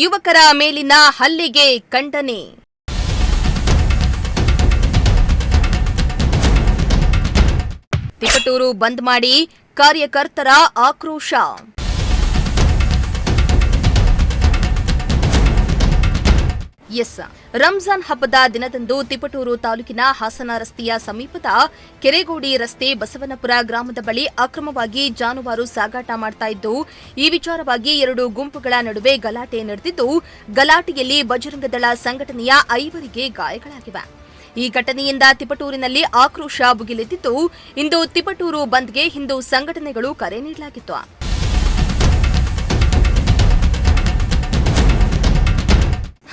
ಯುವಕರ ಮೇಲಿನ ಹಲ್ಲೆಗೆ ಖಂಡನೆ. ತಿಪಟೂರು ಬಂದ್ ಮಾಡಿ ಕಾರ್ಯಕರ್ತರ ಆಕ್ರೋಶ. ರಂಜಾನ್ ಹಬ್ಬದ ದಿನದಂದು ತಿಪಟೂರು ತಾಲೂಕಿನ ಹಾಸನ ರಸ್ತೆಯ ಸಮೀಪದ ಕೆರೆಗೋಡಿ ರಸ್ತೆ ಬಸವನಪುರ ಗ್ರಾಮದ ಬಳಿ ಅಕ್ರಮವಾಗಿ ಜಾನುವಾರು ಸಾಗಾಟ ಮಾಡ್ತಾ ಇದ್ದು, ಈ ವಿಚಾರವಾಗಿ ಎರಡು ಗುಂಪುಗಳ ನಡುವೆ ಗಲಾಟೆ ನಡೆದಿದ್ದು, ಗಲಾಟೆಯಲ್ಲಿ ಬಜರಂಗದಳ ಸಂಘಟನೆಯ 5 ಗಾಯಗಳಾಗಿವೆ. ಈ ಘಟನೆಯಿಂದ ತಿಪಟೂರಿನಲ್ಲಿ ಆಕ್ರೋಶ ಭುಗಿಲೆದ್ದಿದ್ದು, ಇಂದು ತಿಪಟೂರು ಬಂದ್ಗೆ ಹಿಂದೂ ಸಂಘಟನೆಗಳು ಕರೆ ನೀಡಲಾಗಿತ್ತು.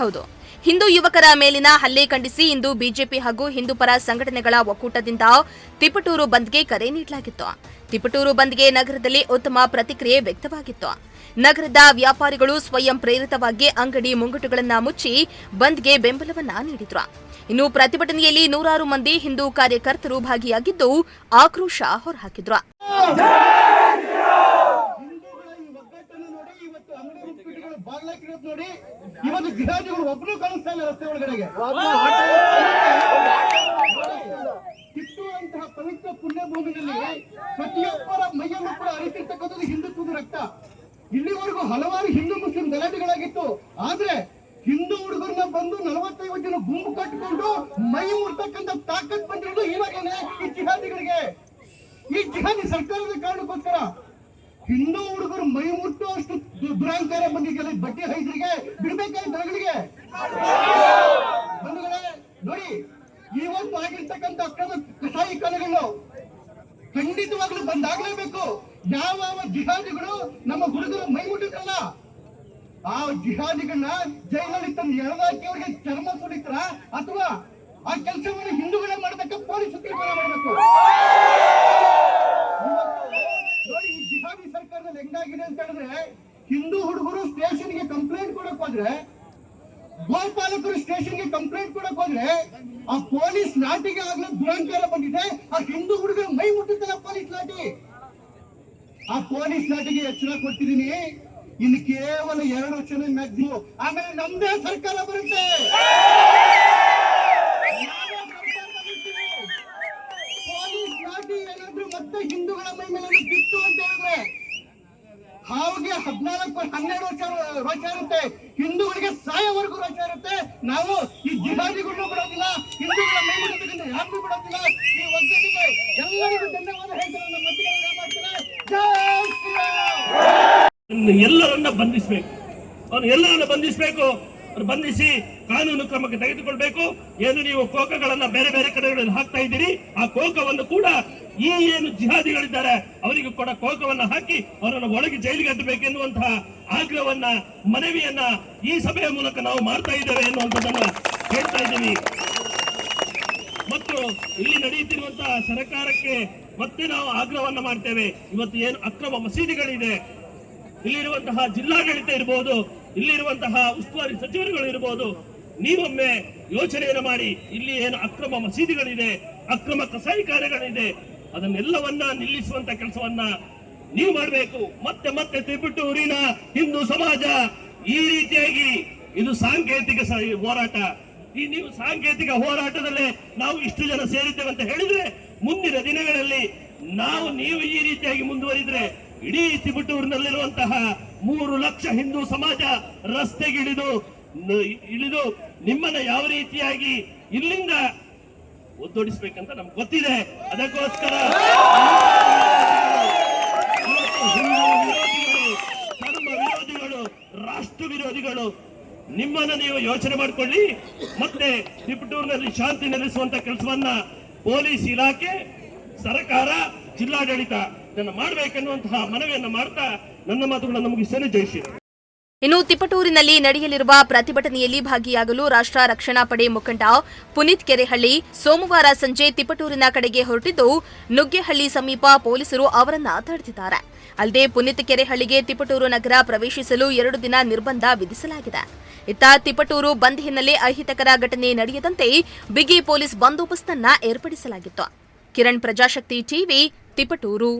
ಹೌದು, ಹಿಂದೂ ಯುವಕರ ಮೇಲಿನ ಹಲ್ಲೆ ಖಂಡಿಸಿ ಇಂದು ಬಿಜೆಪಿ ಹಾಗೂ ಹಿಂದೂ ಪರ ಸಂಘಟನೆಗಳ ಒಕ್ಕೂಟದಿಂದ ತಿಪಟೂರು ಬಂದ್ಗೆ ಕರೆ ನೀಡಲಾಗಿತ್ತು. ತಿಪಟೂರು ಬಂದ್ಗೆ ನಗರದಲ್ಲಿ ಉತ್ತಮ ಪ್ರತಿಕ್ರಿಯೆ ವ್ಯಕ್ತವಾಗಿತ್ತು. ನಗರದ ವ್ಯಾಪಾರಿಗಳು ಸ್ವಯಂ ಪ್ರೇರಿತವಾಗಿ ಅಂಗಡಿ ಮುಂಗಟ್ಟುಗಳನ್ನು ಮುಚ್ಚಿ ಬಂದ್ಗೆ ಬೆಂಬಲವನ್ನ ನೀಡಿದ್ರು. ಇನ್ನು ಪ್ರತಿಭಟನೆಯಲ್ಲಿ ನೂರಾರು ಮಂದಿ ಹಿಂದೂ ಕಾರ್ಯಕರ್ತರು ಭಾಗಿಯಾಗಿದ್ದು ಆಕ್ರೋಶ ಹೊರಹಾಕಿದ್ರು. ನೋಡಿ, ಇವತ್ತು ಜಿಹಾದಿಗಳು ಒಬ್ಬರು ಕಾಣಿಸ್ತಾ ಇಲ್ಲ ರಸ್ತೆ ಒಳಗಡೆಗೆ. ಕಿತ್ತುವಂತಹ ಪವಿತ್ರ ಪುಣ್ಯಭೂಮಿನಲ್ಲಿ ಪ್ರತಿಯೊಬ್ಬರ ಮೈಯಲ್ಲೂ ಕೂಡ ಹರಿತಿರ್ತಕ್ಕಂಥದ್ದು ಹಿಂದುತ್ವದ ರಕ್ತ. ಇಲ್ಲಿವರೆಗೂ ಹಲವಾರು ಹಿಂದೂ ಮುಸ್ಲಿಂ ಗಲಾಟೆಗಳಾಗಿತ್ತು. ಆದ್ರೆ ಹಿಂದೂ ಹುಡುಗರನ್ನ ಬಂದು 45 ಜನ ಗುಂಪು ಕಟ್ಟಿಕೊಂಡು ಮೈ ಮುರ್ತಕ್ಕಂಥ ತಾಕತ್ ಬಂದಿರೋದು ಇವಾಗೇನೆ ಈ ಜಿಹಾದಿಗಳಿಗೆ. ಈ ಜಿಹಾದಿ ಸರ್ಕಾರದ ಕಾರಣಕ್ಕೋಸ್ಕರ ಹಿಂದೂ ಹುಡುಗರು ಮೈ ಮುಟ್ಟು ಅಷ್ಟು ದುರಾಂಕಾರ ಬಂದಿದೆ. ಬಡ್ಡಿ ಹೈದರಿಗೆ ಬಿಡ್ಬೇಕಾಗಿ ದನಗಳಿಗೆ ಬಂಧುಗಳೇ, ನೋಡಿ, ಇವತ್ತು ಆಗಿರ್ತಕ್ಕಂಥ ಅಕ್ರಮ ಕಸಾಯಿ ಕಾಲಗಳು ಖಂಡಿತವಾಗ್ಲೂ ಬಂದಾಗಲೇಬೇಕು. ಯಾವ ಜಿಹಾದಿಗಳು ನಮ್ಮ ಹುಡುಗರು ಮೈ ಮುಟ್ಟಿದ್ರಲ್ಲ, ಆ ಜಿಹಾದಿಗಳನ್ನ ಜೈಲಲ್ಲಿ ತಂದು ಎಳೆದಾಕಿ ಅವರಿಗೆ ಚರ್ಮ ಸುಡಿತರ ಅಥವಾ ಆ ಕೆಲಸವನ್ನು ಹಿಂದೂಗಳೇ ಮಾಡಬೇಕು, ಪೊಲೀಸ್ ತೀರ್ಮಾನ ಮಾಡಬೇಕು. ನೋಡಿ, ಈ ಜಿಹಾದಿ ಸರ್ಕಾರದಲ್ಲಿ ಹೆಂಗಾಗಿದೆ ಅಂತ ಹೇಳಿದ್ರೆ, ಹಿಂದೂ ಹುಡುಗರು ಸ್ಟೇಷನ್ಗೆ ಕಂಪ್ಲೇಂಟ್ ಕೊಡಕ್ ಹೋದ್ರೆ, ಗೋಪಾಲಕರು ಸ್ಟೇಷನ್ಗೆ ಕಂಪ್ಲೇಂಟ್ ಕೊಡಕ್ ಹೋದ್ರೆ ಆ ಪೊಲೀಸ್ ಲಾಠಿಗೆ ಆಗ್ಲೂ ದುರಂಕಾರ ಬಂದಿದೆ. ಆ ಹಿಂದೂ ಹುಡುಗರು ಮೈ ಮುಟ್ಟುತ್ತಲ್ಲ ಪೊಲೀಸ್ ಲಾಠಿ. ಆ ಪೊಲೀಸ್ ಲಾಠಿಗೆ ಎಚ್ಚರ ಕೊಡ್ತಿದ್ದೀನಿ, ಇನ್ನು ಕೇವಲ 2 ವರ್ಷ ಮ್ಯಾಕ್ಸಿಮಮ್, ಆಮೇಲೆ ನಮ್ದೇ ಸರ್ಕಾರ ಬರುತ್ತೆ. ಪೊಲೀಸ್ ಲಾಠಿ ಏನಾದ್ರೂ ಮತ್ತೆ ಹಿಂದೂಗಳ ಮೈ ಮೇಲೆ ಬಿತ್ತು ಅಂತ ಹೇಳಿದ್ರೆ ಹಾವಿಗೆ 12 ವರ್ಷ ಇರುತ್ತೆ, ಹಿಂದೂಗಳಿಗೆ ಸಾಯವರೆಗೂ ರೋಚ ಇರುತ್ತೆ. ನಾವು ಈ ಜಿಹಾದಿಗಳನ್ನೂ ಬಿಡೋದಿಲ್ಲ, ಹಿಂದೂಗಳ ಮೈ ಮುಟ್ಟೋದನ್ನ ಯಾರಿಗೂ ಬಿಡೋದಿಲ್ಲ. ಈ ಒಗ್ಗಟ್ಟಿಗೆ ಎಲ್ಲರಿಗೂ ಧನ್ಯವಾದ ಹೇಳ್ತಾರೆ. ನಮ್ಮ ಮತ್ತಿಗೆ ಮಾಡ್ತಾರೆ. ಜೈ ಶ್ರೀರಾಮ್. ಎಲ್ಲರನ್ನ ಬಂಧಿಸಬೇಕು, ಎಲ್ಲರನ್ನ ಬಂಧಿಸಬೇಕು. ಬಂಧಿಸಿ ಕಾನೂನು ಕ್ರಮಕ್ಕೆ ತೆಗೆದುಕೊಳ್ಬೇಕು. ಏನು ನೀವು ಕೋಕಗಳನ್ನ ಬೇರೆ ಬೇರೆ ಕಡೆಗಳಲ್ಲಿ ಹಾಕ್ತಾ ಇದ್ದೀರಿ, ಆ ಕೋಕವನ್ನು ಕೂಡ ಈ ಏನು ಜಿಹಾದಿಗಳಿದ್ದಾರೆ ಅವರಿಗೂ ಕೂಡ ಕೋಕವನ್ನ ಹಾಕಿ ಅವರನ್ನು ಒಳಗೆ ಜೈಲಿಗೆ ಅಟ್ಟಬೇಕೆನ್ನುವಂತಹ ಆಗ್ರಹವನ್ನ, ಮನವಿಯನ್ನ ಈ ಸಭೆಯ ಮೂಲಕ ನಾವು ಮಾಡ್ತಾ ಇದ್ದೇವೆ ಎನ್ನುವಂಥದ್ದನ್ನ ಹೇಳ್ತಾ ಇದ್ದೀವಿ. ಮತ್ತು ಇಲ್ಲಿ ನಡೆಯುತ್ತಿರುವಂತಹ ಸರ್ಕಾರಕ್ಕೆ ಮತ್ತೆ ನಾವು ಆಗ್ರಹವನ್ನ ಮಾಡ್ತೇವೆ. ಇವತ್ತು ಏನು ಅಕ್ರಮ ಮಸೀದಿಗಳಿದೆ, ಇಲ್ಲಿರುವಂತಹ ಜಿಲ್ಲಾಡಳಿತ ಇರಬಹುದು, ಇಲ್ಲಿರುವಂತಹ ಉಸ್ತುವಾರಿ ಸಚಿವರುಗಳು ಇರಬಹುದು, ನೀವೊಮ್ಮೆ ಯೋಚನೆಯನ್ನು ಮಾಡಿ. ಇಲ್ಲಿ ಏನು ಅಕ್ರಮ ಮಸೀದಿಗಳಿದೆ, ಅಕ್ರಮ ಕಸಾಯಿಖಾನೆಗಳಿದೆ, ಅದನ್ನೆಲ್ಲವನ್ನ ನಿಲ್ಲಿಸುವಂತ ಕೆಲಸವನ್ನ ನೀವು ಮಾಡಬೇಕು. ಮತ್ತೆ ಮತ್ತೆ ತಿಪಟೂರಿನ ಹಿಂದೂ ಸಮಾಜ ಈ ರೀತಿಯಾಗಿ ಇದು ಸಾಂಕೇತಿಕ ಹೋರಾಟ. ಈ ನೀವು ಸಾಂಕೇತಿಕ ಹೋರಾಟದಲ್ಲೇ ನಾವು ಇಷ್ಟು ಜನ ಸೇರಿದ್ದೇವೆ ಅಂತ ಹೇಳಿದ್ರೆ, ಮುಂದಿನ ದಿನಗಳಲ್ಲಿ ನೀವು ಈ ರೀತಿಯಾಗಿ ಮುಂದುವರಿದ್ರೆ ಇಡೀ ತಿಪಟೂರಿನಲ್ಲಿರುವಂತಹ 3 ಲಕ್ಷ ಹಿಂದೂ ಸಮಾಜ ರಸ್ತೆಗಿಳಿದು ನಿಮ್ಮನ್ನ ಯಾವ ರೀತಿಯಾಗಿ ಇಲ್ಲಿಂದ ಒದ್ದೊಡಿಸ್ಬೇಕಂತ ನಮ್ಗೆ ಗೊತ್ತಿದೆ. ಅದಕ್ಕೋಸ್ಕರ ಧರ್ಮ ವಿರೋಧಿಗಳು, ರಾಷ್ಟ್ರ ವಿರೋಧಿಗಳು, ನಿಮ್ಮನ್ನ ನೀವು ಯೋಚನೆ ಮಾಡಿಕೊಳ್ಳಿ. ಮತ್ತೆ ತಿಪಟೂರಿನಲ್ಲಿ ಶಾಂತಿ ನೆಲೆಸುವಂತ ಕೆಲಸವನ್ನ ಪೊಲೀಸ್ ಇಲಾಖೆ, ಸರ್ಕಾರ, ಜಿಲ್ಲಾಡಳಿತ ಇದನ್ನು ಮಾಡಬೇಕೆನ್ನುವಂತಹ ಮನವಿಯನ್ನು ಮಾಡ್ತಾ ನನ್ನ ಮಾತುಗಳನ್ನು ಮುಗಿಸ್ತೇನೆ. ಜೈ ಶ್ರೀರಾಮ್. ಇನ್ನು ತಿಪಟೂರಿನಲ್ಲಿ ನಡೆಯಲಿರುವ ಪ್ರತಿಭಟನೆಯಲ್ಲಿ ಭಾಗಿಯಾಗಲು ರಾಷ್ಟ್ರ ರಕ್ಷಣಾ ಪಡೆ ಮುಖಂಡ ಪುನೀತ್ ಕೆರೆಹಳ್ಳಿ ಸೋಮವಾರ ಸಂಜೆ ತಿಪಟೂರಿನ ಕಡೆಗೆ ಹೊರಟಿದ್ದು, ನುಗ್ಗೇಹಳ್ಳಿ ಸಮೀಪ ಪೊಲೀಸರು ಅವರನ್ನ ತಡೆದಿದ್ದಾರೆ. ಅಲ್ಲದೆ ಪುನೀತ್ ಕೆರೆಹಳ್ಳಿಗೆ ತಿಪಟೂರು ನಗರ ಪ್ರವೇಶಿಸಲು 2 ದಿನ ನಿರ್ಬಂಧ ವಿಧಿಸಲಾಗಿದೆ. ಇತ್ತ ತಿಪಟೂರು ಬಂದ್ ಹಿನ್ನೆಲೆ ಅಹಿತಕರ ಘಟನೆ ನಡೆಯದಂತೆ ಬಿಗಿ ಪೊಲೀಸ್ ಬಂದೋಬಸ್ತನ್ನ ಏರ್ಪಡಿಸಲಾಗಿತ್ತು. ಕಿರಣ್, ಪ್ರಜಾಶಕ್ತಿ ಟಿವಿ, ತಿಪಟೂರು.